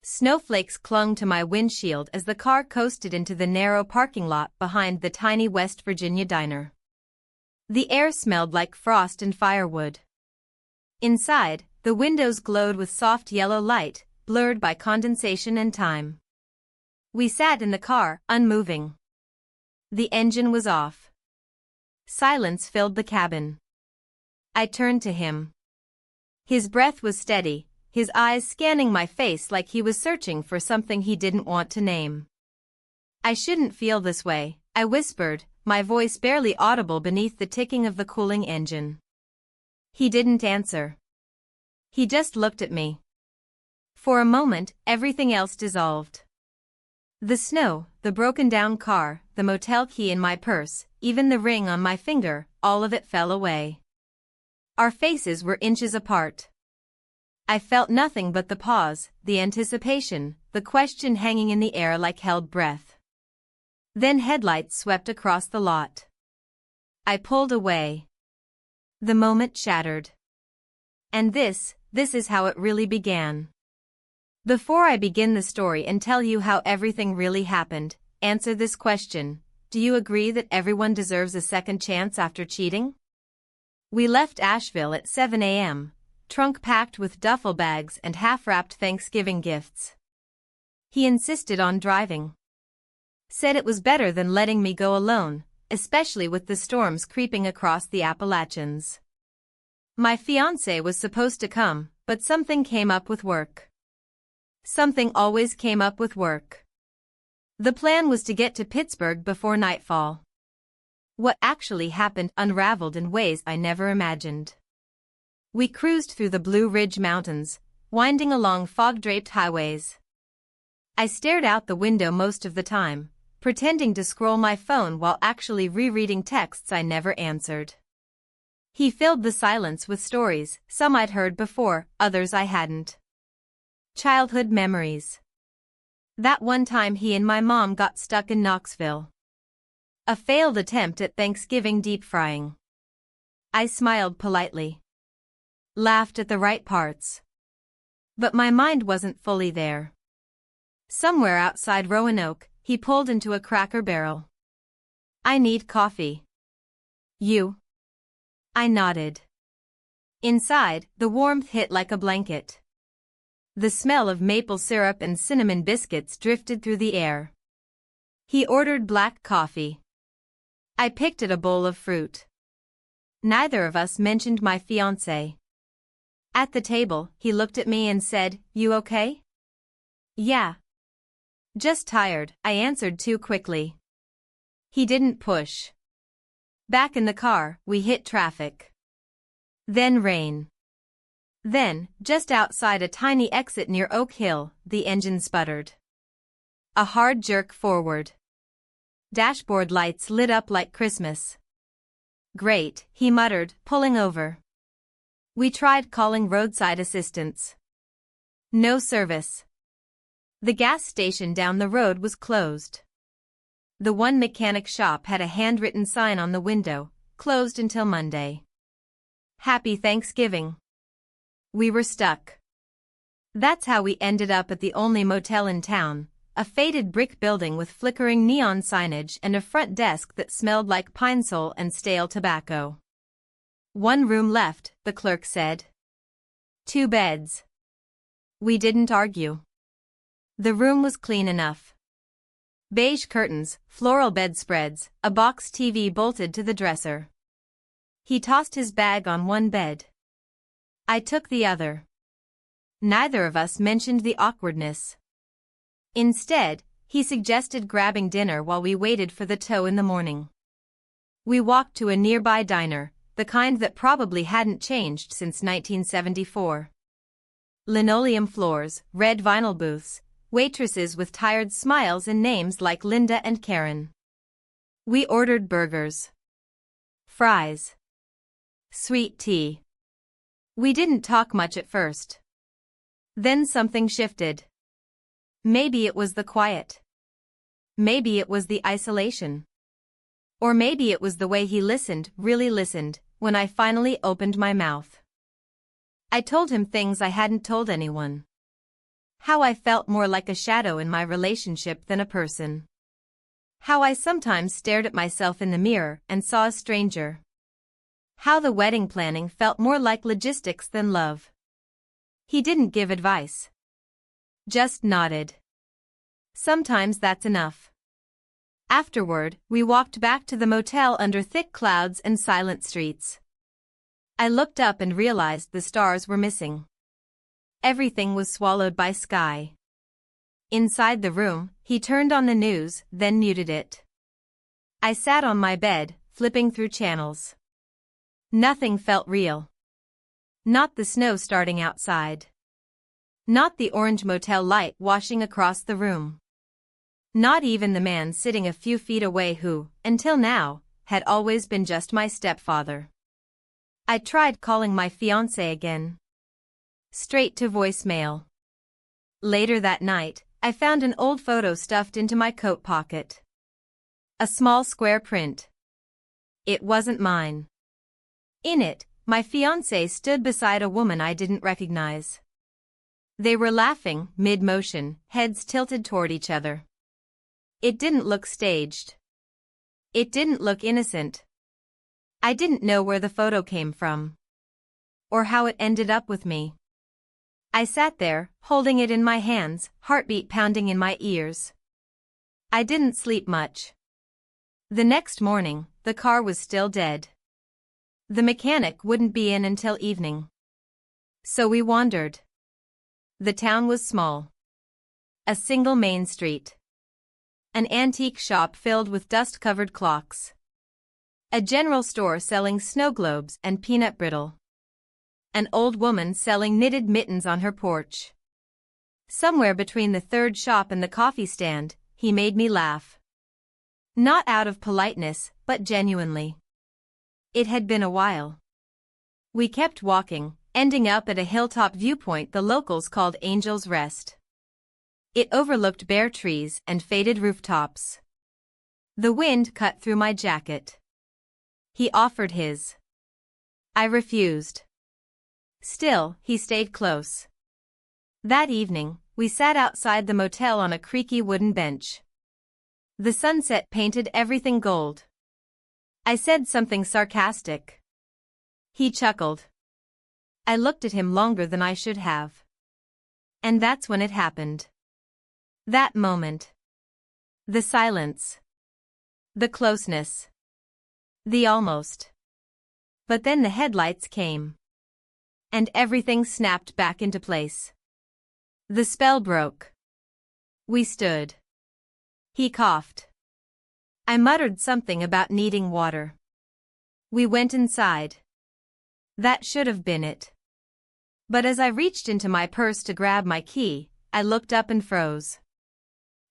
Snowflakes clung to my windshield as the car coasted into the narrow parking lot behind the tiny West Virginia diner. The air smelled like frost and firewood. Inside, the windows glowed with soft yellow light, blurred by condensation and time. We sat in the car, unmoving. The engine was off. Silence filled the cabin. I turned to him. His breath was steady, his eyes scanning my face like he was searching for something he didn't want to name. "I shouldn't feel this way," I whispered, my voice barely audible beneath the ticking of the cooling engine. He didn't answer. He just looked at me. For a moment, everything else dissolved. The snow, the broken-down car, the motel key in my purse, even the ring on my finger, all of it fell away. Our faces were inches apart. I felt nothing but the pause, the anticipation, the question hanging in the air like held breath. Then headlights swept across the lot. I pulled away. The moment shattered. And this is how it really began. Before I begin the story and tell you how everything really happened, answer this question: do you agree that everyone deserves a second chance after cheating? We left Asheville at 7 a.m., trunk packed with duffel bags and half-wrapped Thanksgiving gifts. He insisted on driving. Said it was better than letting me go alone, especially with the storms creeping across the Appalachians. My fiancé was supposed to come, but something came up with work. Something always came up with work. The plan was to get to Pittsburgh before nightfall. What actually happened unraveled in ways I never imagined. We cruised through the Blue Ridge Mountains, winding along fog-draped highways. I stared out the window most of the time, pretending to scroll my phone while actually rereading texts I never answered. He filled the silence with stories, some I'd heard before, others I hadn't. Childhood memories. That one time he and my mom got stuck in Knoxville. A failed attempt at Thanksgiving deep frying. I smiled politely. Laughed at the right parts. But my mind wasn't fully there. Somewhere outside Roanoke, he pulled into a Cracker Barrel. "I need coffee." "You?" I nodded. Inside, the warmth hit like a blanket. The smell of maple syrup and cinnamon biscuits drifted through the air. He ordered black coffee. I picked at a bowl of fruit. Neither of us mentioned my fiancé. At the table, he looked at me and said, "You okay?" "Yeah. Just tired," I answered too quickly. He didn't push. Back in the car, we hit traffic. Then rain. Then, just outside a tiny exit near Oak Hill, the engine sputtered. A hard jerk forward. Dashboard lights lit up like Christmas. "Great," he muttered, pulling over. We tried calling roadside assistance. No service. The gas station down the road was closed. The one mechanic shop had a handwritten sign on the window, "Closed until Monday. Happy Thanksgiving." We were stuck. That's how we ended up at the only motel in town, a faded brick building with flickering neon signage and a front desk that smelled like pine sol and stale tobacco. "One room left," the clerk said. 2 beds. We didn't argue. The room was clean enough. Beige curtains, floral bedspreads, a box TV bolted to the dresser. He tossed his bag on one bed. I took the other. Neither of us mentioned the awkwardness. Instead, he suggested grabbing dinner while we waited for the tow in the morning. We walked to a nearby diner, the kind that probably hadn't changed since 1974. Linoleum floors, red vinyl booths, waitresses with tired smiles and names like Linda and Karen. We ordered burgers, fries, sweet tea. We didn't talk much at first. Then something shifted. Maybe it was the quiet. Maybe it was the isolation. Or maybe it was the way he listened, really listened, when I finally opened my mouth. I told him things I hadn't told anyone. How I felt more like a shadow in my relationship than a person. How I sometimes stared at myself in the mirror and saw a stranger. How the wedding planning felt more like logistics than love. He didn't give advice. Just nodded. Sometimes that's enough. Afterward, we walked back to the motel under thick clouds and silent streets. I looked up and realized the stars were missing. Everything was swallowed by sky. Inside the room, he turned on the news, then muted it. I sat on my bed, flipping through channels. Nothing felt real. Not the snow starting outside. Not the orange motel light washing across the room. Not even the man sitting a few feet away who, until now, had always been just my stepfather. I tried calling my fiancé again. Straight to voicemail. Later that night, I found an old photo stuffed into my coat pocket. A small square print. It wasn't mine. In it, my fiancé stood beside a woman I didn't recognize. They were laughing, mid-motion, heads tilted toward each other. It didn't look staged. It didn't look innocent. I didn't know where the photo came from. Or how it ended up with me. I sat there, holding it in my hands, heartbeat pounding in my ears. I didn't sleep much. The next morning, the car was still dead. The mechanic wouldn't be in until evening. So we wandered. The town was small. A single main street. An antique shop filled with dust-covered clocks. A general store selling snow globes and peanut brittle. An old woman selling knitted mittens on her porch. Somewhere between the third shop and the coffee stand, he made me laugh. Not out of politeness, but genuinely. It had been a while. We kept walking, ending up at a hilltop viewpoint the locals called Angel's Rest. It overlooked bare trees and faded rooftops. The wind cut through my jacket. He offered his. I refused. Still, he stayed close. That evening, we sat outside the motel on a creaky wooden bench. The sunset painted everything gold. I said something sarcastic. He chuckled. I looked at him longer than I should have. And that's when it happened. That moment. The silence. The closeness. The almost. But then the headlights came. And everything snapped back into place. The spell broke. We stood. He coughed. I muttered something about needing water. We went inside. That should have been it. But as I reached into my purse to grab my key, I looked up and froze.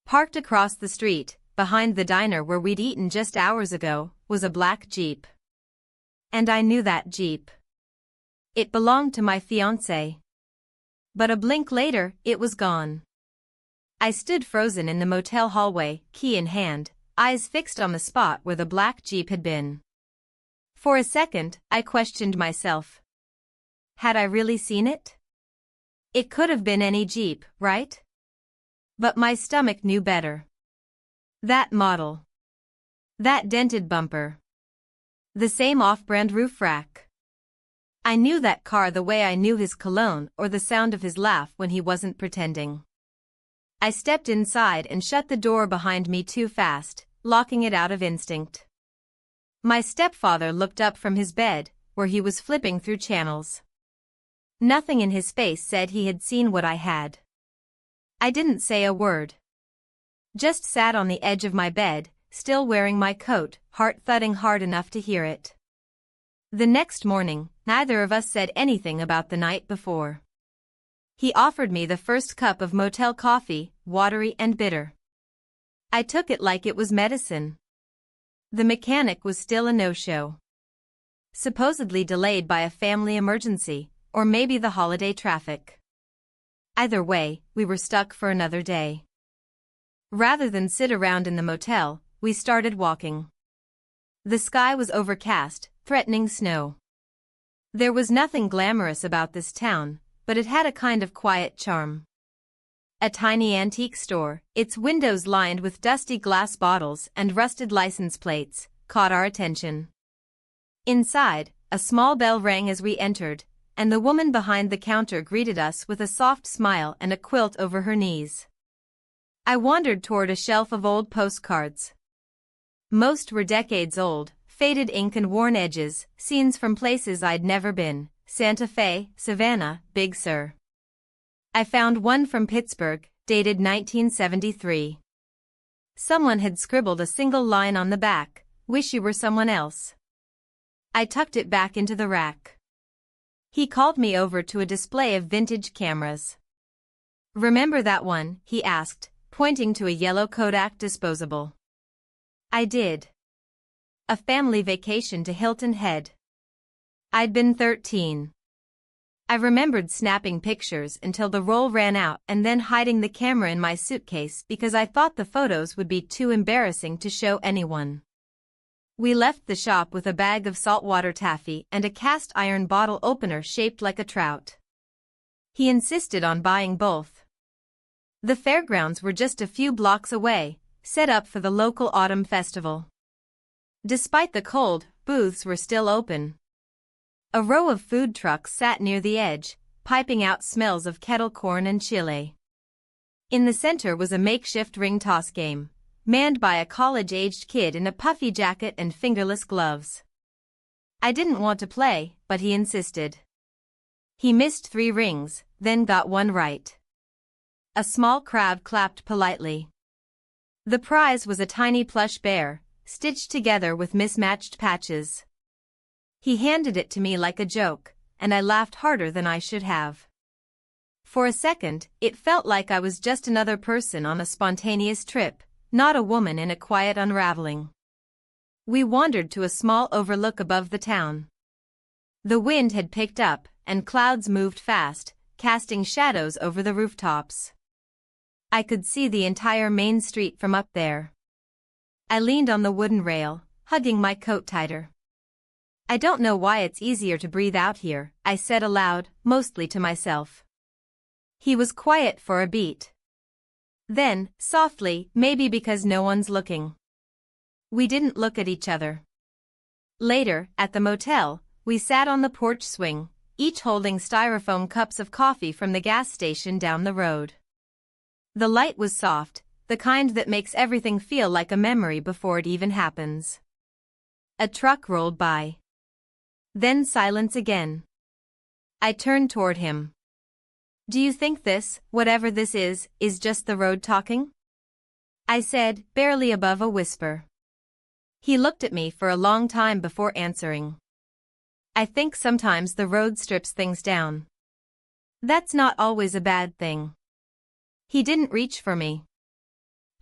Parked across the street, behind the diner where we'd eaten just hours ago, was a black Jeep. And I knew that Jeep. It belonged to my fiancé. But a blink later, it was gone. I stood frozen in the motel hallway, key in hand, eyes fixed on the spot where the black Jeep had been. For a second, I questioned myself. Had I really seen it? It could have been any Jeep, right? But my stomach knew better. That model. That dented bumper. The same off-brand roof rack. I knew that car the way I knew his cologne or the sound of his laugh when he wasn't pretending. I stepped inside and shut the door behind me too fast, locking it out of instinct. My stepfather looked up from his bed, where he was flipping through channels. Nothing in his face said he had seen what I had. I didn't say a word. Just sat on the edge of my bed, still wearing my coat, heart thudding hard enough to hear it. The next morning, neither of us said anything about the night before. He offered me the first cup of motel coffee, watery and bitter. I took it like it was medicine. The mechanic was still a no-show. Supposedly delayed by a family emergency, or maybe the holiday traffic. Either way, we were stuck for another day. Rather than sit around in the motel, we started walking. The sky was overcast, threatening snow. There was nothing glamorous about this town, but it had a kind of quiet charm. A tiny antique store, its windows lined with dusty glass bottles and rusted license plates, caught our attention. Inside, a small bell rang as we entered, and the woman behind the counter greeted us with a soft smile and a quilt over her knees. I wandered toward a shelf of old postcards. Most were decades old, faded ink and worn edges, scenes from places I'd never been: Santa Fe, Savannah, Big Sur. I found one from Pittsburgh, dated 1973. Someone had scribbled a single line on the back: "Wish you were someone else." I tucked it back into the rack. He called me over to a display of vintage cameras. "Remember that one?" he asked, pointing to a yellow Kodak disposable. I did. A family vacation to Hilton Head. I'd been 13. I remembered snapping pictures until the roll ran out and then hiding the camera in my suitcase because I thought the photos would be too embarrassing to show anyone. We left the shop with a bag of saltwater taffy and a cast iron bottle opener shaped like a trout. He insisted on buying both. The fairgrounds were just a few blocks away, set up for the local autumn festival. Despite the cold, booths were still open. A row of food trucks sat near the edge, piping out smells of kettle corn and chile. In the center was a makeshift ring toss game, manned by a college-aged kid in a puffy jacket and fingerless gloves. I didn't want to play, but he insisted. He missed 3 rings, then got one right. A small crowd clapped politely. The prize was a tiny plush bear, stitched together with mismatched patches. He handed it to me like a joke, and I laughed harder than I should have. For a second, it felt like I was just another person on a spontaneous trip, not a woman in a quiet unraveling. We wandered to a small overlook above the town. The wind had picked up, and clouds moved fast, casting shadows over the rooftops. I could see the entire main street from up there. I leaned on the wooden rail, hugging my coat tighter. "I don't know why it's easier to breathe out here," I said aloud, mostly to myself. He was quiet for a beat. Then, softly, "Maybe because no one's looking." We didn't look at each other. Later, at the motel, we sat on the porch swing, each holding styrofoam cups of coffee from the gas station down the road. The light was soft, the kind that makes everything feel like a memory before it even happens. A truck rolled by. Then silence again. I turned toward him. "Do you think this, whatever this is just the road talking?" I said, barely above a whisper. He looked at me for a long time before answering. "I think sometimes the road strips things down. That's not always a bad thing." He didn't reach for me.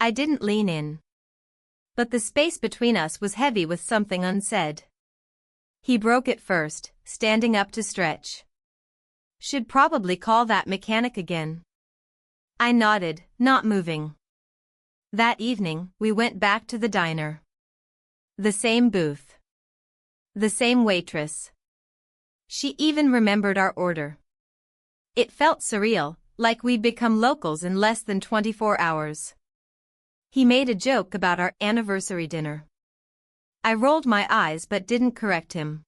I didn't lean in. But the space between us was heavy with something unsaid. He broke it first, standing up to stretch. "Should probably call that mechanic again." I nodded, not moving. That evening, we went back to the diner. The same booth. The same waitress. She even remembered our order. It felt surreal, like we'd become locals in less than 24 hours. He made a joke about our anniversary dinner. I rolled my eyes but didn't correct him.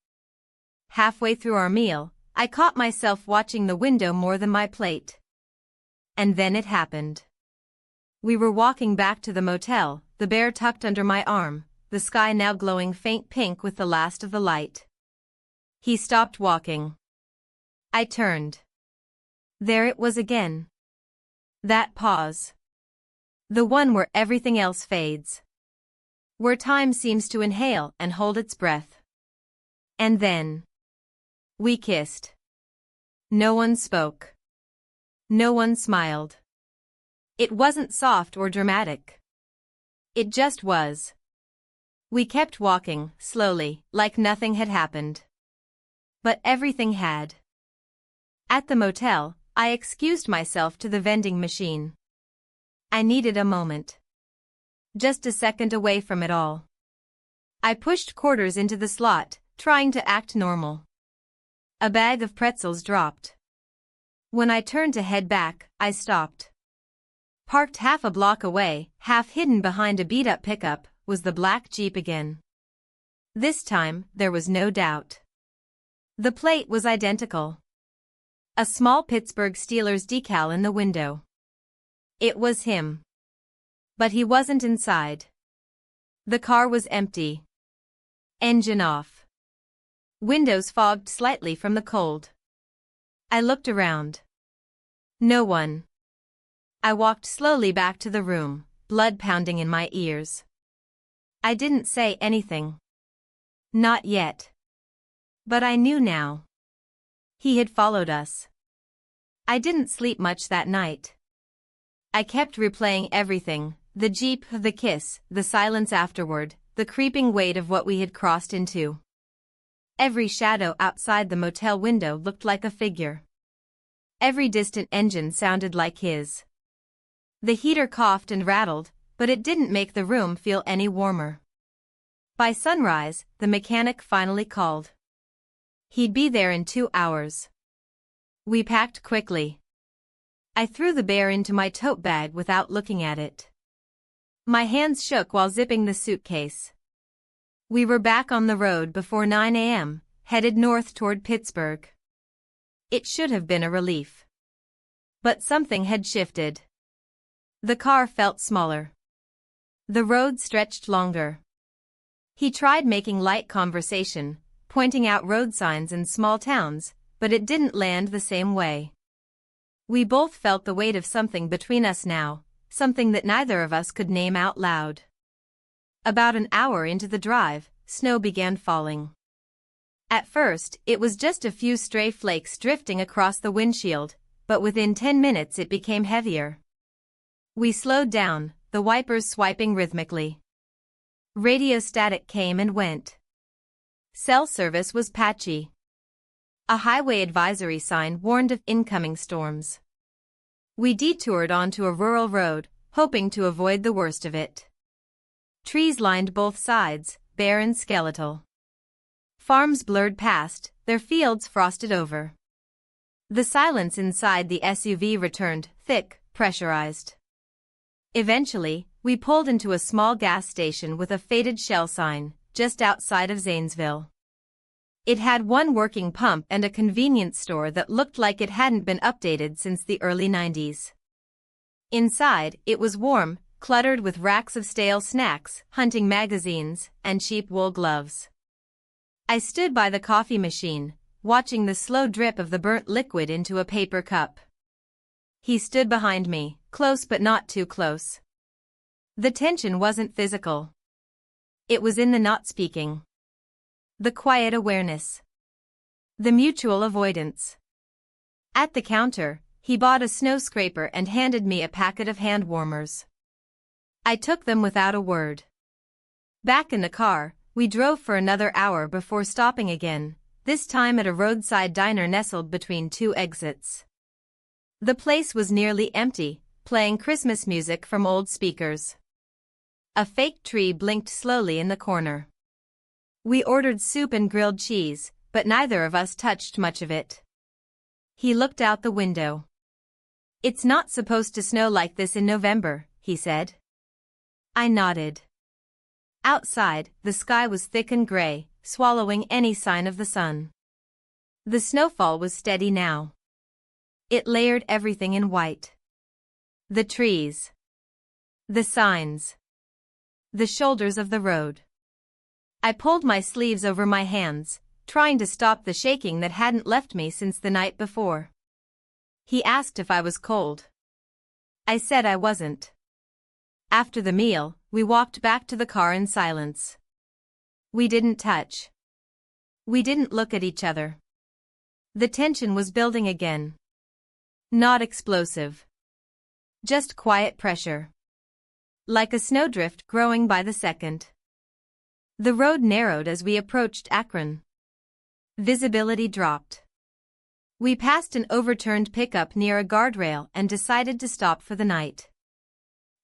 Halfway through our meal, I caught myself watching the window more than my plate. And then it happened. We were walking back to the motel, the bear tucked under my arm, the sky now glowing faint pink with the last of the light. He stopped walking. I turned. There it was again. That pause. The one where everything else fades. Where time seems to inhale and hold its breath. And then we kissed. No one spoke. No one smiled. It wasn't soft or dramatic. It just was. We kept walking, slowly, like nothing had happened. But everything had. At the motel, I excused myself to the vending machine. I needed a moment. Just a second away from it all. I pushed quarters into the slot, trying to act normal. A bag of pretzels dropped. When I turned to head back, I stopped. Parked half a block away, half hidden behind a beat-up pickup, was the black Jeep again. This time, there was no doubt. The plate was identical. A small Pittsburgh Steelers decal in the window. It was him. But he wasn't inside. The car was empty. Engine off. Windows fogged slightly from the cold. I looked around. No one. I walked slowly back to the room, blood pounding in my ears. I didn't say anything. Not yet. But I knew now. He had followed us. I didn't sleep much that night. I kept replaying everything, the Jeep, the kiss, the silence afterward, the creeping weight of what we had crossed into. Every shadow outside the motel window looked like a figure. Every distant engine sounded like his. The heater coughed and rattled, but it didn't make the room feel any warmer. By sunrise, the mechanic finally called. He'd be there in 2 hours. We packed quickly. I threw the bear into my tote bag without looking at it. My hands shook while zipping the suitcase. We were back on the road before 9 a.m., headed north toward Pittsburgh. It should have been a relief. But something had shifted. The car felt smaller. The road stretched longer. He tried making light conversation, pointing out road signs in small towns, but it didn't land the same way. We both felt the weight of something between us now, something that neither of us could name out loud. About an hour into the drive, snow began falling. At first, it was just a few stray flakes drifting across the windshield, but within 10 minutes it became heavier. We slowed down, the wipers swiping rhythmically. Radio static came and went. Cell service was patchy. A highway advisory sign warned of incoming storms. We detoured onto a rural road, hoping to avoid the worst of it. Trees lined both sides, bare and skeletal. Farms blurred past, their fields frosted over. The silence inside the SUV returned, thick, pressurized. Eventually, we pulled into a small gas station with a faded Shell sign, just outside of Zanesville. It had one working pump and a convenience store that looked like it hadn't been updated since the early 90s. Inside, it was warm, cluttered with racks of stale snacks, hunting magazines, and cheap wool gloves. I stood by the coffee machine, watching the slow drip of the burnt liquid into a paper cup. He stood behind me, close but not too close. The tension wasn't physical. It was in the not speaking. The quiet awareness. The mutual avoidance. At the counter, he bought a snow scraper and handed me a packet of hand warmers. I took them without a word. Back in the car, we drove for another hour before stopping again, this time at a roadside diner nestled between two exits. The place was nearly empty, playing Christmas music from old speakers. A fake tree blinked slowly in the corner. We ordered soup and grilled cheese, but neither of us touched much of it. He looked out the window. "It's not supposed to snow like this in November," he said. I nodded. Outside, the sky was thick and gray, swallowing any sign of the sun. The snowfall was steady now. It layered everything in white. The trees. The signs. The shoulders of the road. I pulled my sleeves over my hands, trying to stop the shaking that hadn't left me since the night before. He asked if I was cold. I said I wasn't. After the meal, we walked back to the car in silence. We didn't touch. We didn't look at each other. The tension was building again. Not explosive. Just quiet pressure. Like a snowdrift growing by the second. The road narrowed as we approached Akron. Visibility dropped. We passed an overturned pickup near a guardrail and decided to stop for the night.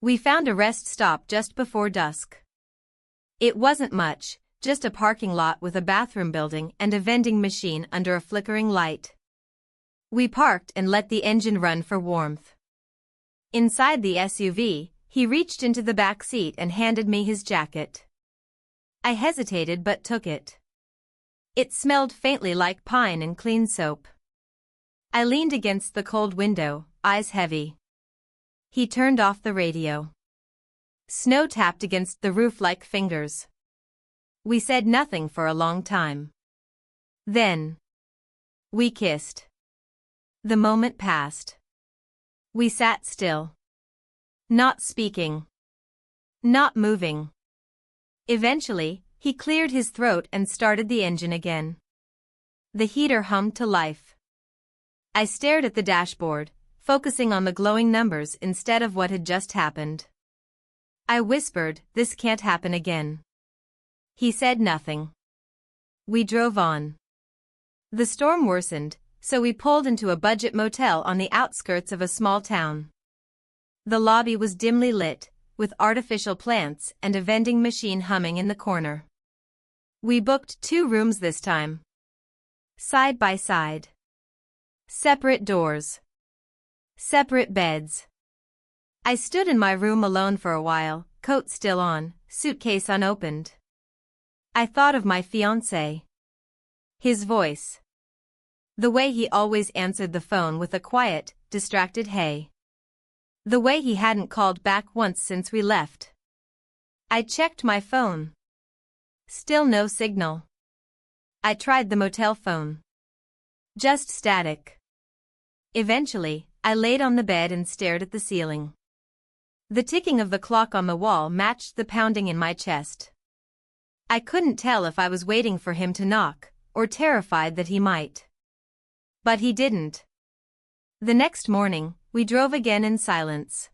We found a rest stop just before dusk. It wasn't much, just a parking lot with a bathroom building and a vending machine under a flickering light. We parked and let the engine run for warmth. Inside the SUV, he reached into the back seat and handed me his jacket. I hesitated but took it. It smelled faintly like pine and clean soap. I leaned against the cold window, eyes heavy. He turned off the radio. Snow tapped against the roof like fingers. We said nothing for a long time. Then we kissed. The moment passed. We sat still. Not speaking. Not moving. Eventually, he cleared his throat and started the engine again. The heater hummed to life. I stared at the dashboard, focusing on the glowing numbers instead of what had just happened. I whispered, "This can't happen again." He said nothing. We drove on. The storm worsened, so we pulled into a budget motel on the outskirts of a small town. The lobby was dimly lit, with artificial plants and a vending machine humming in the corner. We booked 2 rooms this time. Side by side. Separate doors. Separate beds. I stood in my room alone for a while, coat still on, suitcase unopened. I thought of my fiancé. His voice. The way he always answered the phone with a quiet, distracted hey. The way he hadn't called back once since we left. I checked my phone. Still no signal. I tried the motel phone. Just static. Eventually, I laid on the bed and stared at the ceiling. The ticking of the clock on the wall matched the pounding in my chest. I couldn't tell if I was waiting for him to knock, or terrified that he might. But he didn't. The next morning, we drove again in silence.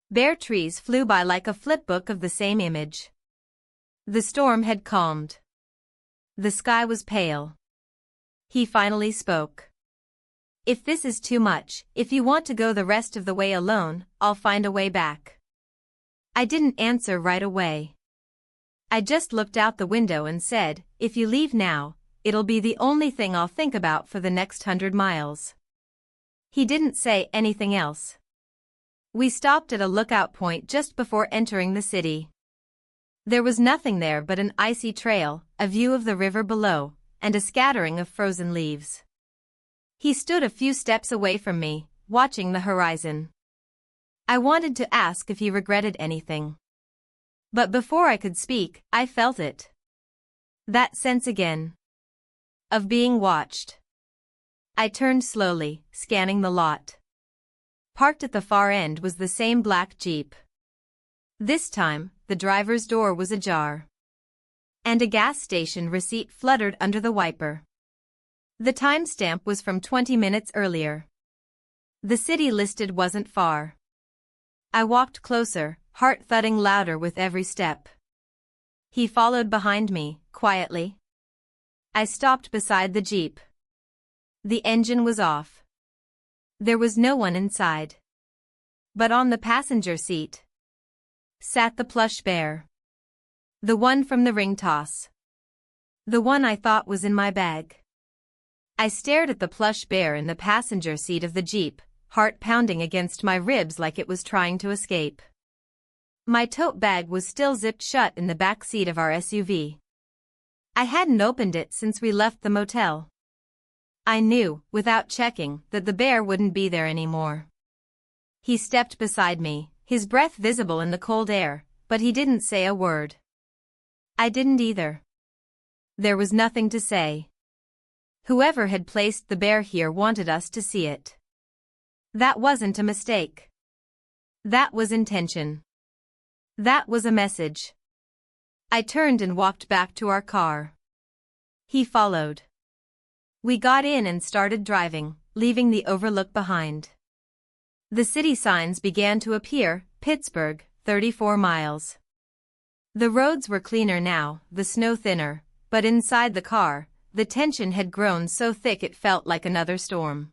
Bare trees flew by like a flipbook of the same image. The storm had calmed. The sky was pale. He finally spoke. "If this is too much, if you want to go the rest of the way alone, I'll find a way back." I didn't answer right away. I just looked out the window and said, "If you leave now, it'll be the only thing I'll think about for the next 100 miles. He didn't say anything else. We stopped at a lookout point just before entering the city. There was nothing there but an icy trail, a view of the river below, and a scattering of frozen leaves. He stood a few steps away from me, watching the horizon. I wanted to ask if he regretted anything. But before I could speak, I felt it. That sense again. Of being watched. I turned slowly, scanning the lot. Parked at the far end was the same black Jeep. This time, the driver's door was ajar. And a gas station receipt fluttered under the wiper. The timestamp was from 20 minutes earlier. The city listed wasn't far. I walked closer, heart thudding louder with every step. He followed behind me, quietly. I stopped beside the Jeep. The engine was off. There was no one inside. But on the passenger seat sat the plush bear. The one from the ring toss. The one I thought was in my bag. I stared at the plush bear in the passenger seat of the Jeep, heart pounding against my ribs like it was trying to escape. My tote bag was still zipped shut in the back seat of our SUV. I hadn't opened it since we left the motel. I knew, without checking, that the bear wouldn't be there anymore. He stepped beside me, his breath visible in the cold air, but he didn't say a word. I didn't either. There was nothing to say. Whoever had placed the bear here wanted us to see it. That wasn't a mistake. That was intention. That was a message. I turned and walked back to our car. He followed. We got in and started driving, leaving the overlook behind. The city signs began to appear, Pittsburgh, 34 miles. The roads were cleaner now, the snow thinner, but inside the car, the tension had grown so thick it felt like another storm.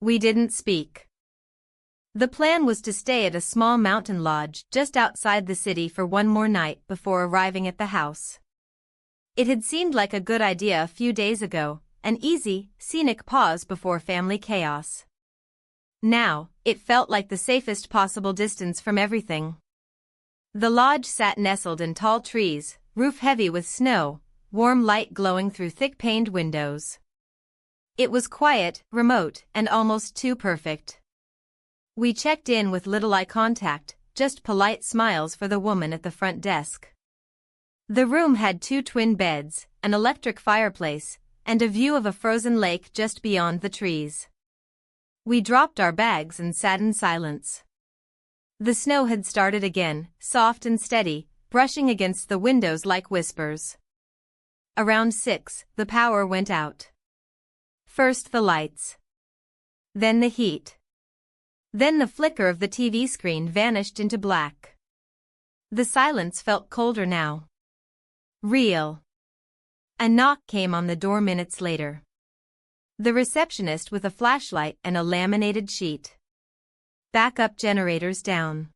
We didn't speak. The plan was to stay at a small mountain lodge just outside the city for one more night before arriving at the house. It had seemed like a good idea a few days ago, an easy, scenic pause before family chaos. Now, it felt like the safest possible distance from everything. The lodge sat nestled in tall trees, roof heavy with snow, warm light glowing through thick paned windows. It was quiet, remote, and almost too perfect. We checked in with little eye contact, just polite smiles for the woman at the front desk. The room had 2 twin beds, an electric fireplace, and a view of a frozen lake just beyond the trees. We dropped our bags and sat in silence. The snow had started again, soft and steady, brushing against the windows like whispers. Around 6, the power went out. First the lights. Then the heat. Then the flicker of the TV screen vanished into black. The silence felt colder now. Real. A knock came on the door minutes later. The receptionist with a flashlight and a laminated sheet. Backup generators down.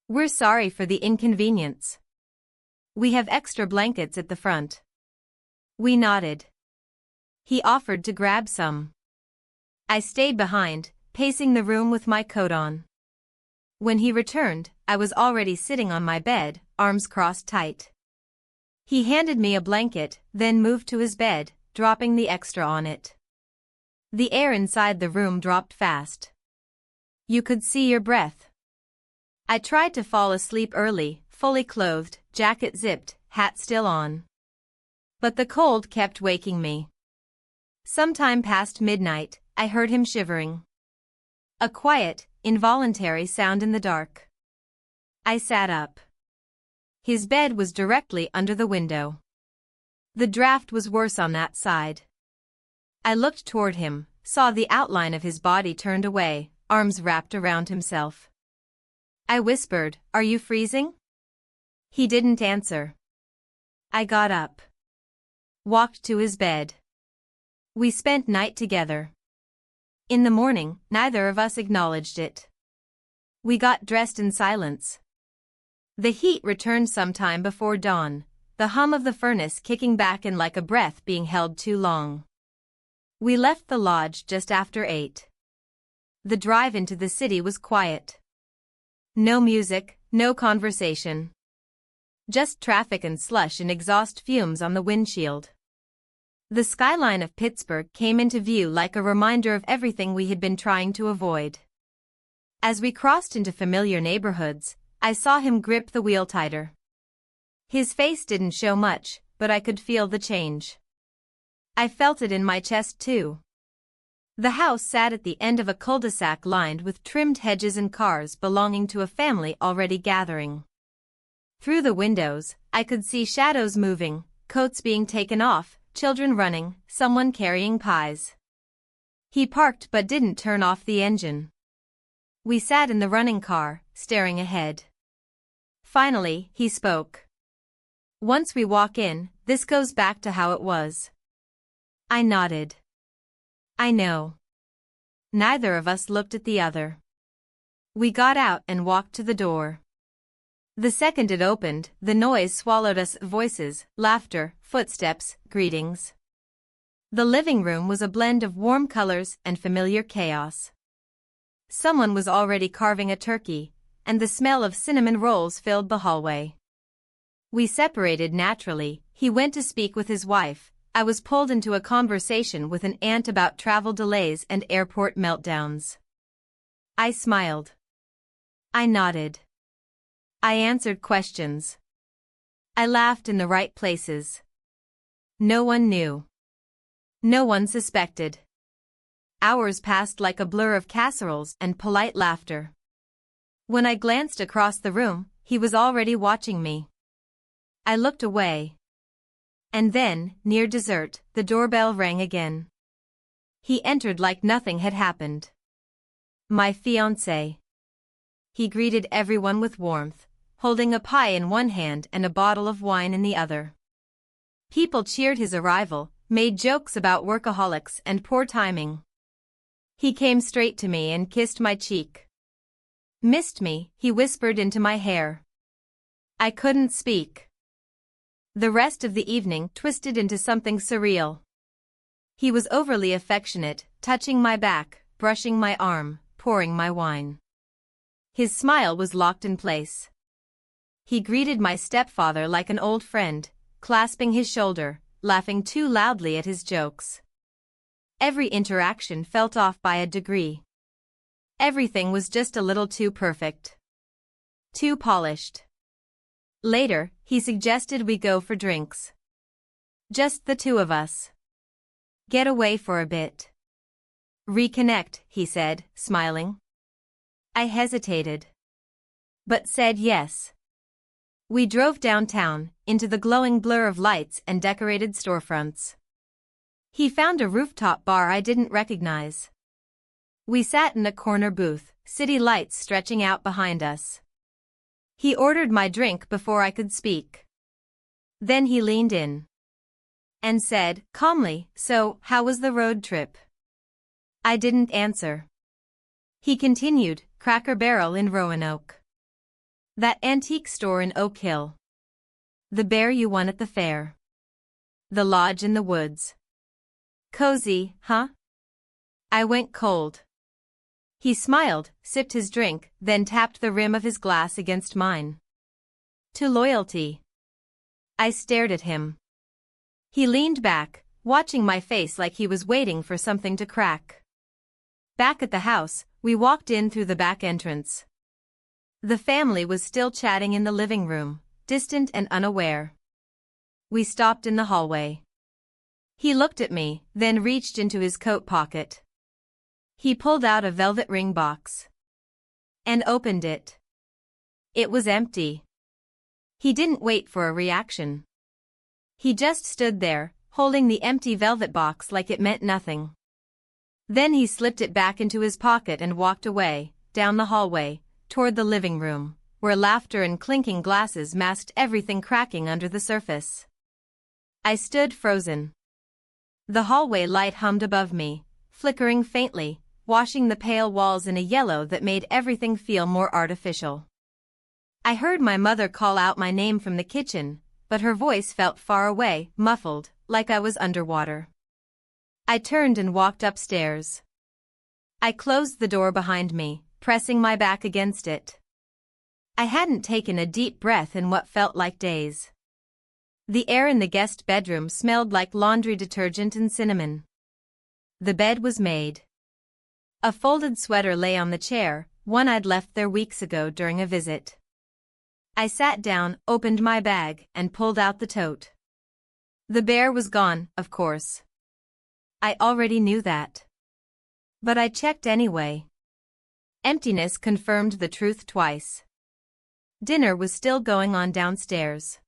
We're sorry for the inconvenience. We have extra blankets at the front. We nodded. He offered to grab some. I stayed behind, pacing the room with my coat on. When he returned, I was already sitting on my bed, arms crossed tight. He handed me a blanket, then moved to his bed, dropping the extra on it. The air inside the room dropped fast. You could see your breath. I tried to fall asleep early, fully clothed, jacket zipped, hat still on. But the cold kept waking me. Sometime past midnight, I heard him shivering. A quiet, involuntary sound in the dark. I sat up. His bed was directly under the window. The draft was worse on that side. I looked toward him, saw the outline of his body turned away, arms wrapped around himself. I whispered, "Are you freezing?" He didn't answer. I got up. Walked to his bed. We spent night together. In the morning, neither of us acknowledged it. We got dressed in silence. The heat returned sometime before dawn, the hum of the furnace kicking back in like a breath being held too long. We left the lodge just after 8. The drive into the city was quiet. No music, no conversation. Just traffic and slush and exhaust fumes on the windshield. The skyline of Pittsburgh came into view like a reminder of everything we had been trying to avoid. As we crossed into familiar neighborhoods, I saw him grip the wheel tighter. His face didn't show much, but I could feel the change. I felt it in my chest too. The house sat at the end of a cul-de-sac lined with trimmed hedges and cars belonging to a family already gathering. Through the windows, I could see shadows moving, coats being taken off, children running, someone carrying pies. He parked but didn't turn off the engine. We sat in the running car, staring ahead. Finally, he spoke. "Once we walk in, this goes back to how it was." I nodded. I know. Neither of us looked at the other. We got out and walked to the door. The second it opened, the noise swallowed us, voices, laughter, footsteps, greetings. The living room was a blend of warm colors and familiar chaos. Someone was already carving a turkey, and the smell of cinnamon rolls filled the hallway. We separated naturally. He went to speak with his wife. I was pulled into a conversation with an aunt about travel delays and airport meltdowns. I smiled. I nodded. I answered questions. I laughed in the right places. No one knew. No one suspected. Hours passed like a blur of casseroles and polite laughter. When I glanced across the room, he was already watching me. I looked away. And then, near dessert, the doorbell rang again. He entered like nothing had happened. My fiancé. He greeted everyone with warmth, holding a pie in one hand and a bottle of wine in the other. People cheered his arrival, made jokes about workaholics and poor timing. He came straight to me and kissed my cheek. "Missed me," he whispered into my hair. I couldn't speak. The rest of the evening twisted into something surreal. He was overly affectionate, touching my back, brushing my arm, pouring my wine. His smile was locked in place. He greeted my stepfather like an old friend, clasping his shoulder, laughing too loudly at his jokes. Every interaction felt off by a degree. Everything was just a little too perfect. Too polished. Later, he suggested we go for drinks. Just the two of us. Get away for a bit. Reconnect, he said, smiling. I hesitated. But said yes. We drove downtown, into the glowing blur of lights and decorated storefronts. He found a rooftop bar I didn't recognize. We sat in a corner booth, city lights stretching out behind us. He ordered my drink before I could speak. Then he leaned in and said, calmly, "So, how was the road trip?" I didn't answer. He continued, "Cracker Barrel in Roanoke. That antique store in Oak Hill. The bear you won at the fair. The lodge in the woods. Cozy, huh?" I went cold. He smiled, sipped his drink, then tapped the rim of his glass against mine. "To loyalty." I stared at him. He leaned back, watching my face like he was waiting for something to crack. Back at the house, we walked in through the back entrance. The family was still chatting in the living room, distant and unaware. We stopped in the hallway. He looked at me, then reached into his coat pocket. He pulled out a velvet ring box and opened it. It was empty. He didn't wait for a reaction. He just stood there, holding the empty velvet box like it meant nothing. Then he slipped it back into his pocket and walked away, down the hallway, toward the living room, where laughter and clinking glasses masked everything cracking under the surface. I stood frozen. The hallway light hummed above me, flickering faintly, washing the pale walls in a yellow that made everything feel more artificial. I heard my mother call out my name from the kitchen, but her voice felt far away, muffled, like I was underwater. I turned and walked upstairs. I closed the door behind me, pressing my back against it. I hadn't taken a deep breath in what felt like days. The air in the guest bedroom smelled like laundry detergent and cinnamon. The bed was made. A folded sweater lay on the chair, one I'd left there weeks ago during a visit. I sat down, opened my bag, and pulled out the tote. The bear was gone, of course. I already knew that. But I checked anyway. Emptiness confirmed the truth twice. Dinner was still going on downstairs.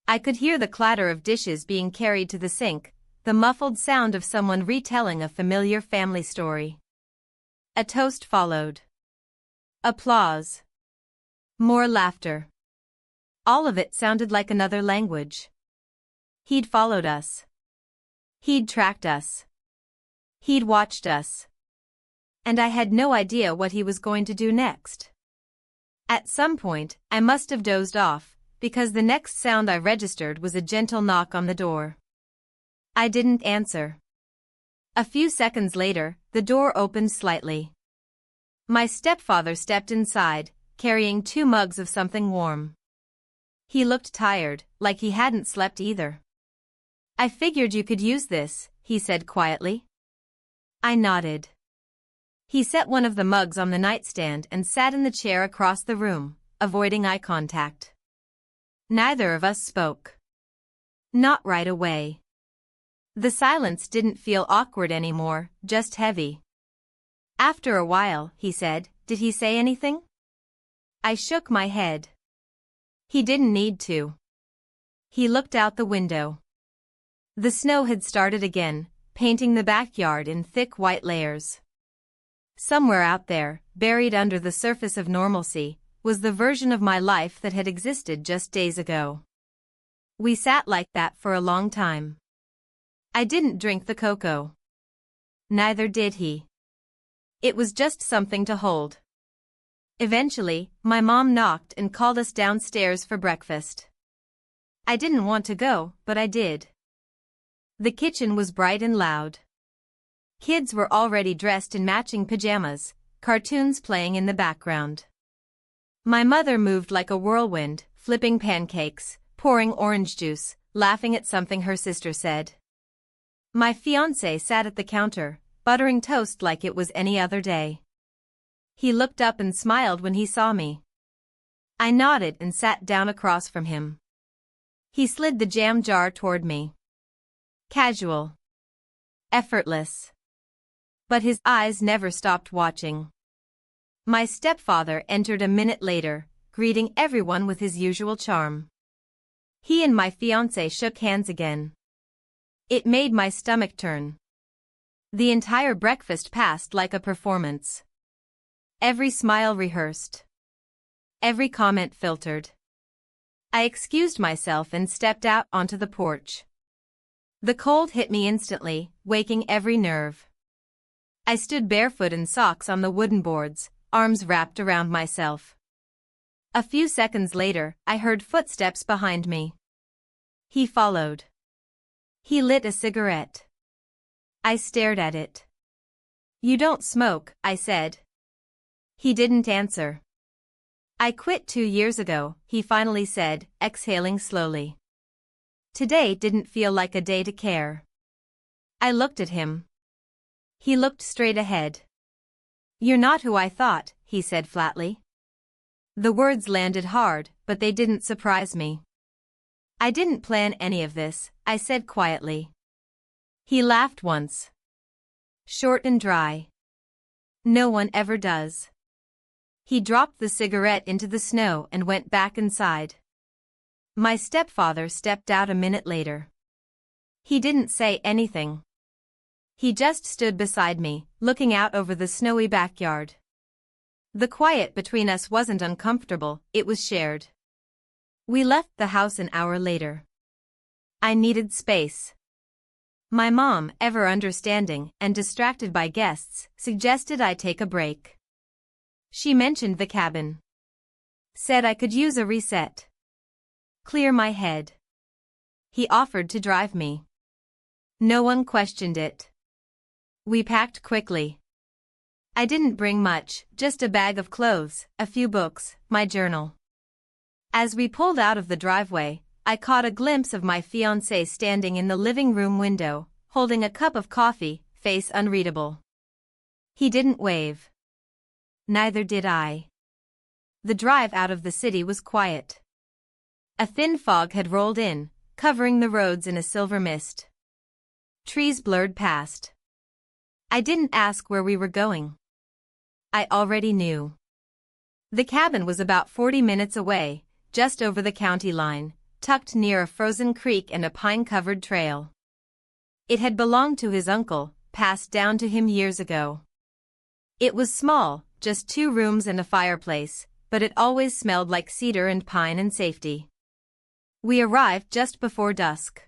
I could hear the clatter of dishes being carried to the sink, the muffled sound of someone retelling a familiar family story. A toast followed. Applause. More laughter. All of it sounded like another language. He'd followed us. He'd tracked us. He'd watched us. And I had no idea what he was going to do next. At some point, I must have dozed off, because the next sound I registered was a gentle knock on the door. I didn't answer. A few seconds later, the door opened slightly. My stepfather stepped inside, carrying 2 mugs of something warm. He looked tired, like he hadn't slept either. "I figured you could use this," he said quietly. I nodded. He set one of the mugs on the nightstand and sat in the chair across the room, avoiding eye contact. Neither of us spoke. Not right away. The silence didn't feel awkward anymore, just heavy. After a while, he said, "Did he say anything?" I shook my head. He didn't need to. He looked out the window. The snow had started again, painting the backyard in thick white layers. Somewhere out there, buried under the surface of normalcy, was the version of my life that had existed just days ago. We sat like that for a long time. I didn't drink the cocoa. Neither did he. It was just something to hold. Eventually, my mom knocked and called us downstairs for breakfast. I didn't want to go, but I did. The kitchen was bright and loud. Kids were already dressed in matching pajamas, cartoons playing in the background. My mother moved like a whirlwind, flipping pancakes, pouring orange juice, laughing at something her sister said. My fiancé sat at the counter, buttering toast like it was any other day. He looked up and smiled when he saw me. I nodded and sat down across from him. He slid the jam jar toward me. Casual. Effortless. But his eyes never stopped watching. My stepfather entered a minute later, greeting everyone with his usual charm. He and my fiancé shook hands again. It made my stomach turn. The entire breakfast passed like a performance. Every smile rehearsed. Every comment filtered. I excused myself and stepped out onto the porch. The cold hit me instantly, waking every nerve. I stood barefoot in socks on the wooden boards, arms wrapped around myself. A few seconds later, I heard footsteps behind me. He followed. He lit a cigarette. I stared at it. "You don't smoke," I said. He didn't answer. "I quit 2 years ago," he finally said, exhaling slowly. Today didn't feel like a day to care. I looked at him. He looked straight ahead. "You're not who I thought," he said flatly. The words landed hard, but they didn't surprise me. "I didn't plan any of this," I said quietly. He laughed once. Short and dry. "No one ever does." He dropped the cigarette into the snow and went back inside. My stepfather stepped out a minute later. He didn't say anything. He just stood beside me, looking out over the snowy backyard. The quiet between us wasn't uncomfortable, it was shared. We left the house an hour later. I needed space. My mom, ever understanding and distracted by guests, suggested I take a break. She mentioned the cabin. Said I could use a reset. Clear my head. He offered to drive me. No one questioned it. We packed quickly. I didn't bring much, just a bag of clothes, a few books, my journal. As we pulled out of the driveway, I caught a glimpse of my fiancé standing in the living room window, holding a cup of coffee, face unreadable. He didn't wave. Neither did I. The drive out of the city was quiet. A thin fog had rolled in, covering the roads in a silver mist. Trees blurred past. I didn't ask where we were going. I already knew. The cabin was about 40 minutes away, just over the county line, tucked near a frozen creek and a pine-covered trail. It had belonged to his uncle, passed down to him years ago. It was small, just 2 rooms and a fireplace, but it always smelled like cedar and pine and safety. We arrived just before dusk.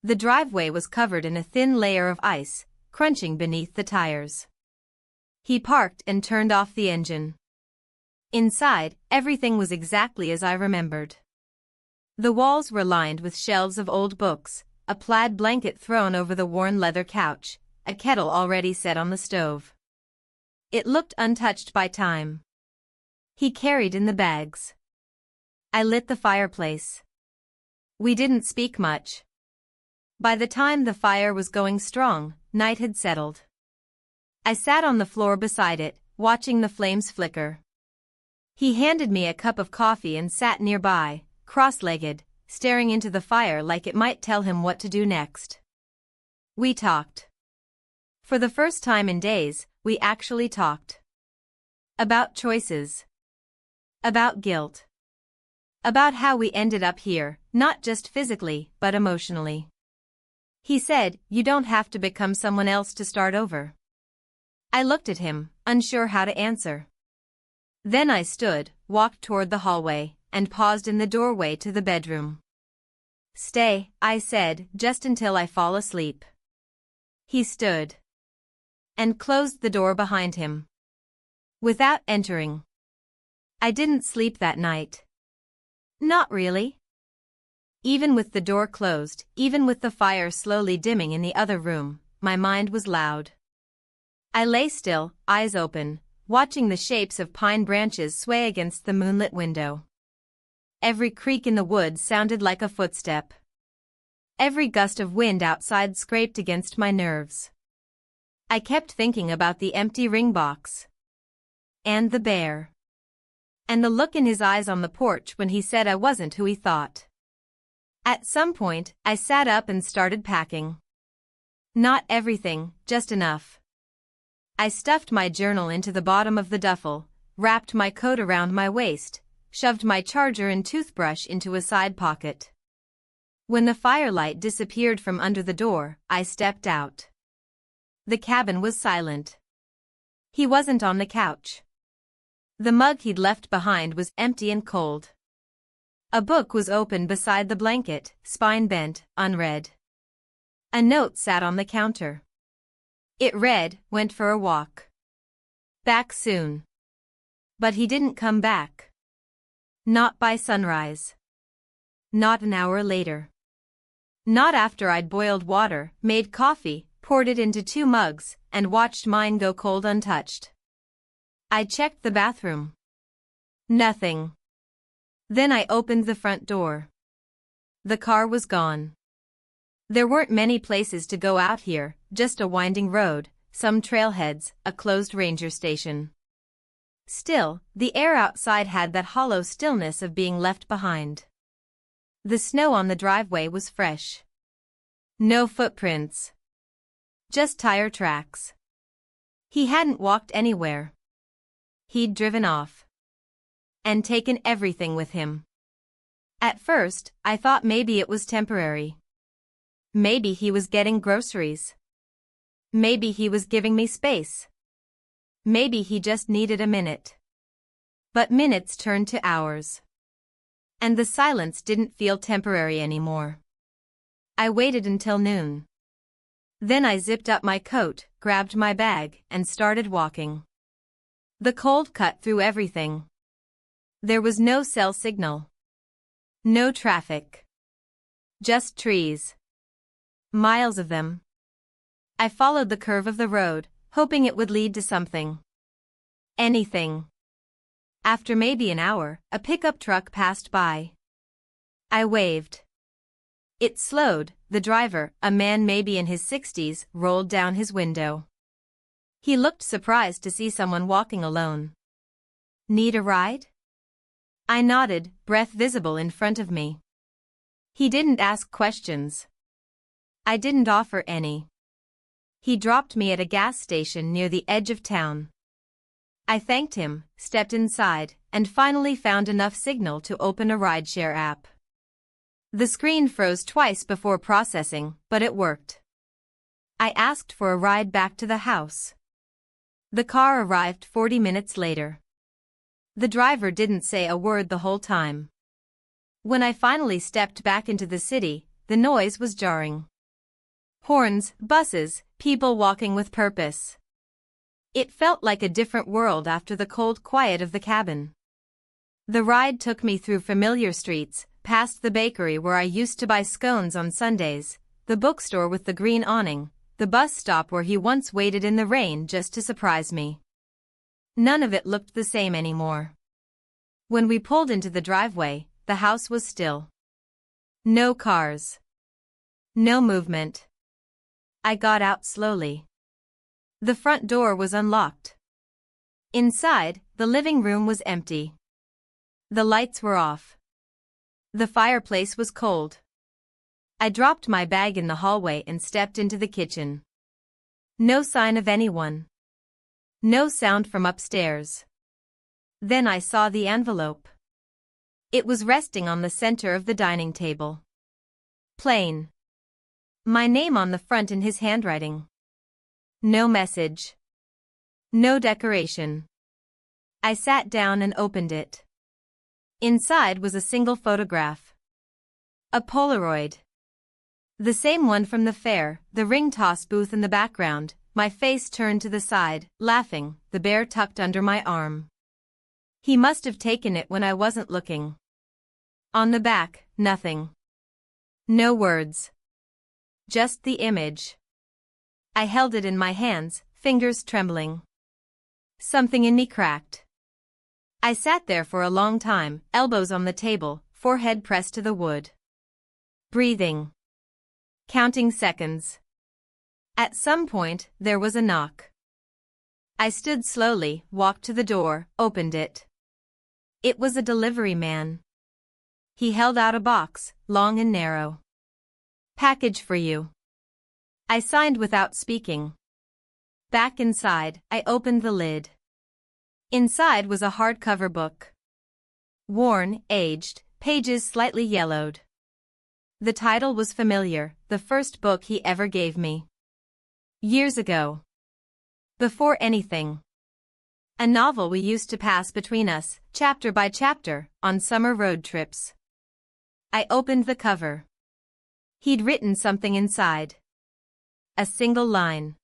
The driveway was covered in a thin layer of ice, crunching beneath the tires. He parked and turned off the engine. Inside, everything was exactly as I remembered. The walls were lined with shelves of old books, a plaid blanket thrown over the worn leather couch, a kettle already set on the stove. It looked untouched by time. He carried in the bags. I lit the fireplace. We didn't speak much. By the time the fire was going strong, night had settled. I sat on the floor beside it, watching the flames flicker. He handed me a cup of coffee and sat nearby, cross-legged, staring into the fire like it might tell him what to do next. We talked. For the first time in days, we actually talked. About choices. About guilt. About how we ended up here, not just physically, but emotionally. He said, "You don't have to become someone else to start over." I looked at him, unsure how to answer. Then I stood, walked toward the hallway, and paused in the doorway to the bedroom. "Stay," I said, "just until I fall asleep." He stood. And closed the door behind him. Without entering. I didn't sleep that night. Not really. Even with the door closed, even with the fire slowly dimming in the other room, my mind was loud. I lay still, eyes open, watching the shapes of pine branches sway against the moonlit window. Every creak in the woods sounded like a footstep. Every gust of wind outside scraped against my nerves. I kept thinking about the empty ring box. And the bear. And the look in his eyes on the porch when he said I wasn't who he thought. At some point, I sat up and started packing. Not everything, just enough. I stuffed my journal into the bottom of the duffel, wrapped my coat around my waist, shoved my charger and toothbrush into a side pocket. When the firelight disappeared from under the door, I stepped out. The cabin was silent. He wasn't on the couch. The mug he'd left behind was empty and cold. A book was open beside the blanket, spine bent, unread. A note sat on the counter. It read, "Went for a walk. Back soon." But he didn't come back. Not by sunrise. Not an hour later. Not after I'd boiled water, made coffee, poured it into 2 mugs, and watched mine go cold untouched. I checked the bathroom. Nothing. Then I opened the front door. The car was gone. There weren't many places to go out here, just a winding road, some trailheads, a closed ranger station. Still, the air outside had that hollow stillness of being left behind. The snow on the driveway was fresh. No footprints. Just tire tracks. He hadn't walked anywhere. He'd driven off. And taken everything with him. At first, I thought maybe it was temporary. Maybe he was getting groceries. Maybe he was giving me space. Maybe he just needed a minute. But minutes turned to hours. And the silence didn't feel temporary anymore. I waited until noon. Then I zipped up my coat, grabbed my bag, and started walking. The cold cut through everything. There was no cell signal. No traffic. Just trees. Miles of them. I followed the curve of the road, hoping it would lead to something. Anything. After maybe an hour, a pickup truck passed by. I waved. It slowed. The driver, a man maybe in his 60s, rolled down his window. He looked surprised to see someone walking alone. Need a ride? I nodded, breath visible in front of me. He didn't ask questions. I didn't offer any. He dropped me at a gas station near the edge of town. I thanked him, stepped inside, and finally found enough signal to open a rideshare app. The screen froze twice before processing, but it worked. I asked for a ride back to the house. The car arrived 40 minutes later. The driver didn't say a word the whole time. When I finally stepped back into the city, the noise was jarring. Horns, buses, people walking with purpose. It felt like a different world after the cold quiet of the cabin. The ride took me through familiar streets, past the bakery where I used to buy scones on Sundays, the bookstore with the green awning, the bus stop where he once waited in the rain just to surprise me. None of it looked the same anymore. When we pulled into the driveway, the house was still. No cars. No movement. I got out slowly. The front door was unlocked. Inside, the living room was empty. The lights were off. The fireplace was cold. I dropped my bag in the hallway and stepped into the kitchen. No sign of anyone. No sound from upstairs. Then I saw the envelope. It was resting on the center of the dining table. Plain. My name on the front in his handwriting. No message. No decoration. I sat down and opened it. Inside was a single photograph. A Polaroid. The same one from the fair, the ring toss booth in the background, my face turned to the side, laughing, the bear tucked under my arm. He must have taken it when I wasn't looking. On the back, nothing. No words. Just the image. I held it in my hands, fingers trembling. Something in me cracked. I sat there for a long time, elbows on the table, forehead pressed to the wood. Breathing. Counting seconds. At some point, there was a knock. I stood slowly, walked to the door, opened it. It was a delivery man. He held out a box, long and narrow. Package for you. I signed without speaking. Back inside, I opened the lid. Inside was a hardcover book. Worn, aged, pages slightly yellowed. The title was familiar, the first book he ever gave me. Years ago. Before anything. A novel we used to pass between us, chapter by chapter, on summer road trips. I opened the cover. He'd written something inside. A single line.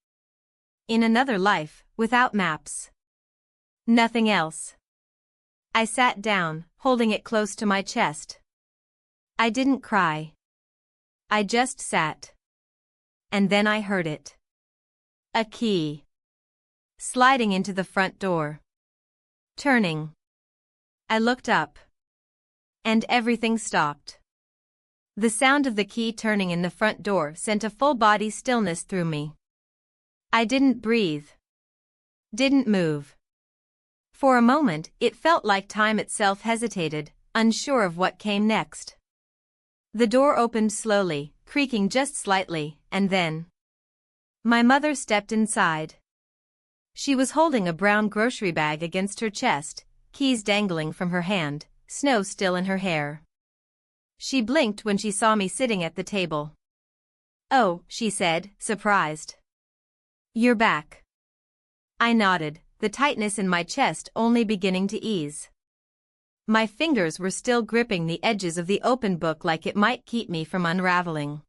In another life, without maps. Nothing else. I sat down, holding it close to my chest. I didn't cry. I just sat. And then I heard it. A key. Sliding into the front door. Turning. I looked up. And everything stopped. The sound of the key turning in the front door sent a full-body stillness through me. I didn't breathe. Didn't move. For a moment, it felt like time itself hesitated, unsure of what came next. The door opened slowly, creaking just slightly, and then my mother stepped inside. She was holding a brown grocery bag against her chest, keys dangling from her hand, snow still in her hair. She blinked when she saw me sitting at the table. "Oh," she said, surprised. "You're back." I nodded, the tightness in my chest only beginning to ease. My fingers were still gripping the edges of the open book like it might keep me from unraveling.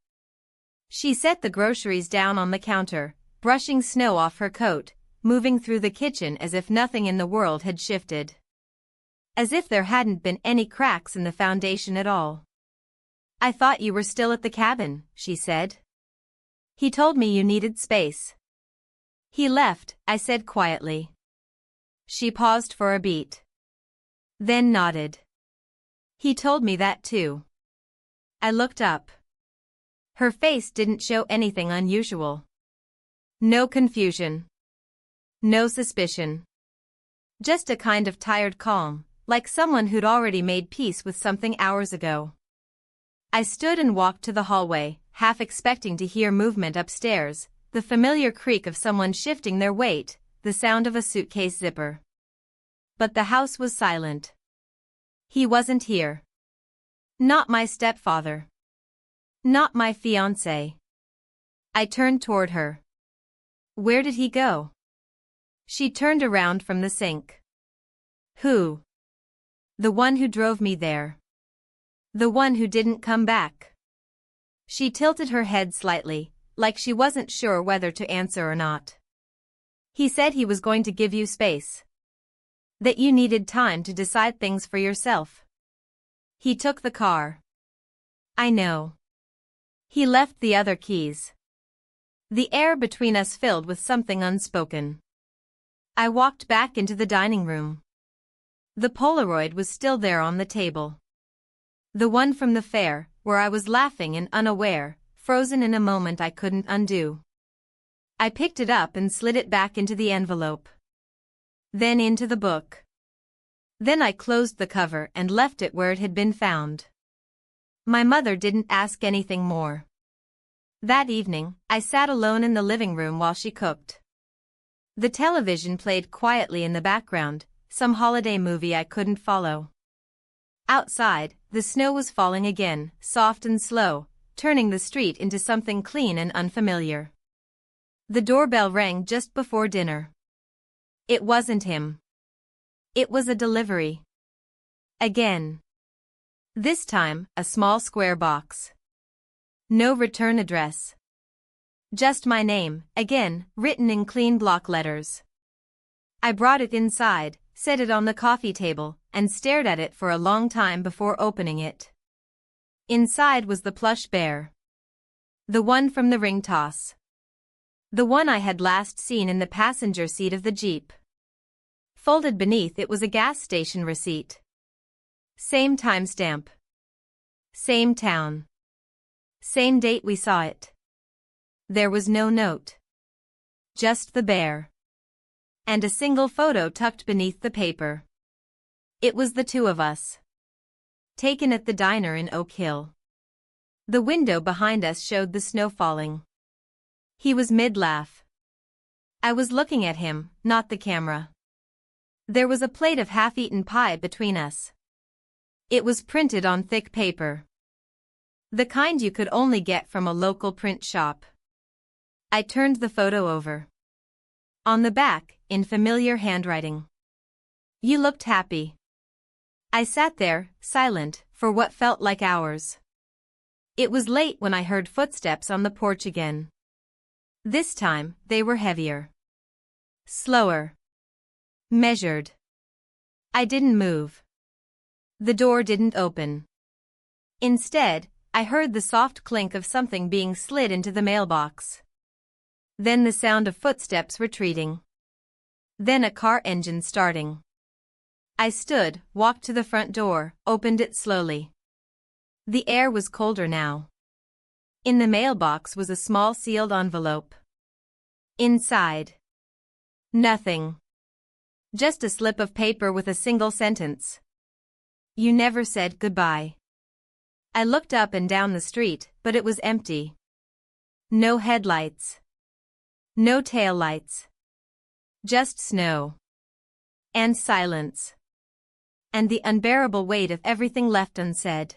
She set the groceries down on the counter, brushing snow off her coat, moving through the kitchen as if nothing in the world had shifted. As if there hadn't been any cracks in the foundation at all. "I thought you were still at the cabin," she said. "He told me you needed space." "He left," I said quietly. She paused for a beat. Then nodded. "He told me that too." I looked up. Her face didn't show anything unusual. No confusion. No suspicion. Just a kind of tired calm, like someone who'd already made peace with something hours ago. I stood and walked to the hallway, half expecting to hear movement upstairs, the familiar creak of someone shifting their weight, the sound of a suitcase zipper. But the house was silent. He wasn't here. Not my stepfather. Not my fiancé. I turned toward her. "Where did he go?" She turned around from the sink. "Who?" "The one who drove me there. The one who didn't come back." She tilted her head slightly, like she wasn't sure whether to answer or not. "He said he was going to give you space. That you needed time to decide things for yourself. He took the car." "I know. He left the other keys." The air between us filled with something unspoken. I walked back into the dining room. The Polaroid was still there on the table. The one from the fair, where I was laughing and unaware, frozen in a moment I couldn't undo. I picked it up and slid it back into the envelope. Then into the book. Then I closed the cover and left it where it had been found. My mother didn't ask anything more. That evening, I sat alone in the living room while she cooked. The television played quietly in the background, some holiday movie I couldn't follow. Outside, the snow was falling again, soft and slow, turning the street into something clean and unfamiliar. The doorbell rang just before dinner. It wasn't him. It was a delivery. Again. This time, a small square box. No return address. Just my name, again, written in clean block letters. I brought it inside, set it on the coffee table, and stared at it for a long time before opening it. Inside was the plush bear. The one from the ring toss. The one I had last seen in the passenger seat of the Jeep. Folded beneath it was a gas station receipt. Same timestamp. Same town. Same date we saw it. There was no note. Just the bear. And a single photo tucked beneath the paper. It was the two of us. Taken at the diner in Oak Hill. The window behind us showed the snow falling. He was mid-laugh. I was looking at him, not the camera. There was a plate of half-eaten pie between us. It was printed on thick paper. The kind you could only get from a local print shop. I turned the photo over. On the back, in familiar handwriting. You looked happy. I sat there, silent, for what felt like hours. It was late when I heard footsteps on the porch again. This time, they were heavier. Slower. Measured. I didn't move. The door didn't open. Instead, I heard the soft clink of something being slid into the mailbox. Then the sound of footsteps retreating. Then a car engine starting. I stood, walked to the front door, opened it slowly. The air was colder now. In the mailbox was a small sealed envelope. Inside. Nothing. Just a slip of paper with a single sentence. You never said goodbye. I looked up and down the street, but it was empty. No headlights. No taillights. Just snow. And silence. And the unbearable weight of everything left unsaid.